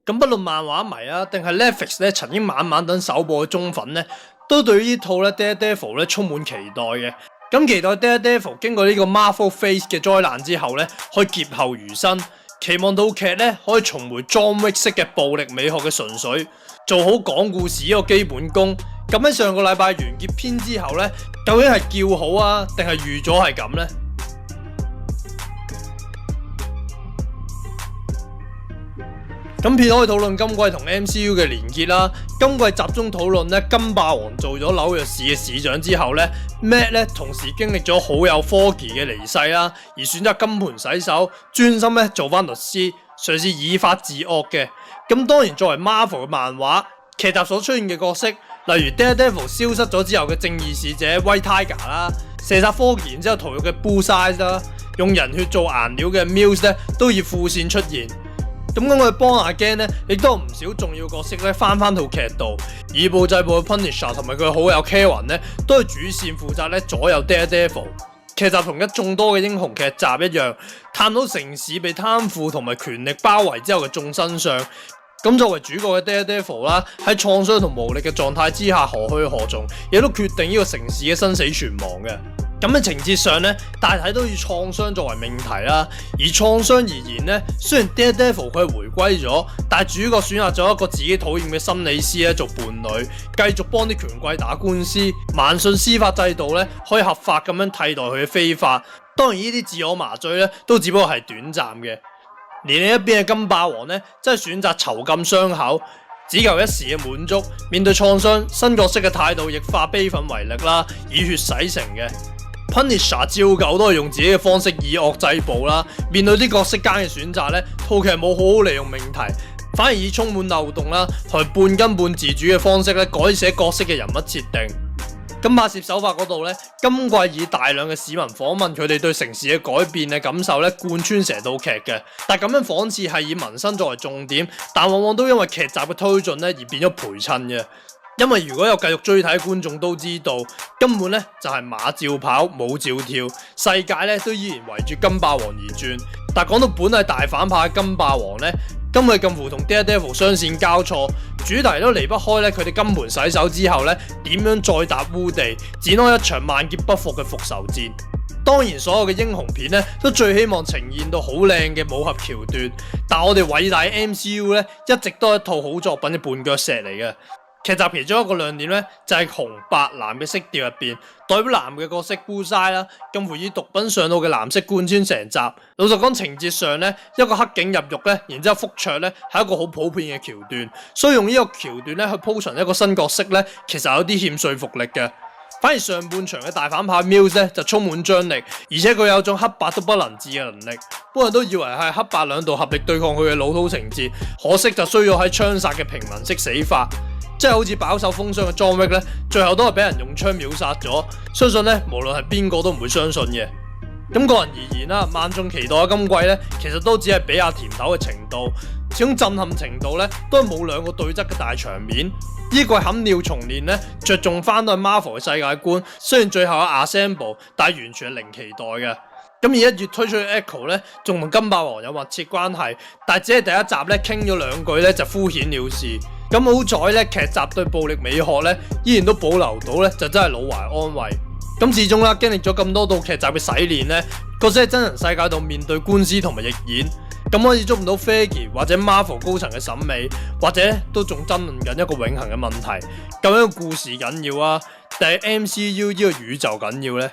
咁不論漫畫迷啊，定係 Netflix 咧曾經晚晚等首播嘅忠粉咧，都對於呢套咧 Daredevil 咧充滿期待嘅。咁期待 Daredevil 經過呢個 Marvel Phase 嘅災難之後咧，可以劫後餘生。期望套劇咧可以重回 John Wick 式嘅暴力美學嘅純粹，做好講故事呢個基本功。咁喺上個禮拜完結篇之後咧，究竟係叫好啊，定係預咗係咁呢？咁撇開討論今季同 MCU 嘅連結啦，今季集中討論咧金霸王做咗紐約市嘅市長之後咧 ，Matt 咧同時經歷咗好有科技嘅離世啦，而選擇金盆洗手，專心咧做翻律師，嘗試以法治惡嘅。咁當然作為 Marvel 嘅漫畫劇集所出現嘅角色，例如 Daredevil 消失咗之後嘅正義使者 White Tiger 啦，射殺科技然之後逃獄嘅 Bullseye 啦，用人血做顏料嘅 Mills 咧都以副線出現。咁講佢幫阿 Gan 咧，亦都有唔少重要角色咧翻套劇度，以暴制暴嘅 Punisher 同埋佢好友 Karen 咧，都係主線負責咧左右 Daredevil。劇集同一眾多嘅英雄劇集一樣，探討城市被貪腐同埋權力包圍之後嘅眾生相。咁作為主角嘅 Daredevil 啦，喺創傷同無力嘅狀態之下何去何從，亦都決定呢個城市嘅生死存亡嘅。咁喺情節上咧，大體都以創傷作為命題啦。而創傷而言咧，雖然 Daredevil 佢係回歸咗，但係主角選擇咗一個自己討厭嘅心理師咧做伴侶，繼續幫啲權貴打官司，盲信司法制度咧可以合法咁樣替代佢嘅非法。當然呢啲自我麻醉咧都只不過係短暫嘅。而另一邊嘅金霸王咧，真係選擇囚禁傷口，只求一時嘅滿足。面對創傷，新角色嘅態度亦化悲憤為力啦，以血洗成嘅。Punisher 照舊都係用自己嘅方式以惡制暴啦。面對啲角色間嘅選擇咧，套劇冇好好利用命題，反而以充滿漏洞啦同埋半根半自主嘅方式咧改寫角色嘅人物設定。咁拍攝手法嗰度咧，今季以大量嘅市民訪問佢哋對城市嘅改變嘅感受咧，貫穿成套劇嘅。但咁樣仿似係以民生作為重點，但往往都因為劇集嘅推進咧而變咗陪襯嘅。因為如果有繼續追睇嘅觀眾都知道，根本咧就係馬照跑，舞照跳，世界咧都依然圍住金霸王而轉。但講到本係大反派嘅金霸王咧，今季近乎同 Daredevil 雙線交錯，主題都離不開咧佢哋金盆洗手之後咧點樣再踏污地，展開一場萬劫不復嘅復仇戰。當然所有嘅英雄片咧都最希望呈現到好靚嘅武俠橋段，但我哋偉大 MCU 咧一直都係一套好作品嘅絆腳石嚟嘅。劇集其中一個亮點咧，就係紅白藍嘅色調入邊，代表藍嘅角色 Bullseye 啦，近乎以毒品上腦嘅藍色貫穿成集。老實講，情節上咧，一個黑警入獄咧，然之後覆桌咧，係一個好普遍嘅橋段，所以用呢個橋段咧去鋪陳一個新角色咧，其實有啲欠說服力嘅。反而上半場嘅大反派 Mills 咧就充滿張力，而且佢有種黑白都不能治嘅能力，本人都以為係黑白兩道合力對抗佢嘅老土情節，可惜就衰咗喺槍殺嘅平民式死法。即係好似飽受風霜嘅 John Wick 咧，最後都係俾人用槍秒殺咗。相信咧，無論係邊個都唔會相信嘅。咁個人而言啦，萬眾期待嘅今季咧，其實都只係比較甜頭嘅程度，始終震撼程度咧，都係冇兩個對質嘅大場面。呢季砍掉重練咧，着重翻到 Marvel 嘅世界觀，雖然最後有 Assemble， 但係完全係零期待嘅。咁而1月推出嘅 Echo 咧，仲同金霸王有密切關係，但係只係第一集咧傾咗兩句咧就敷衍了事。咁好在咧劇集對暴力美學咧依然都保留到咧，就真係老懷安慰。咁始終啦，經歷咗咁多套劇集嘅洗練咧，角色喺真人世界度面對官司同埋逆演，咁可以捉唔到 Feige 或者 Marvel 高層嘅審美，或者都仲爭論緊一個永恆嘅問題：究竟個故事緊要啊，定係 MCU 呢個宇宙緊要呢？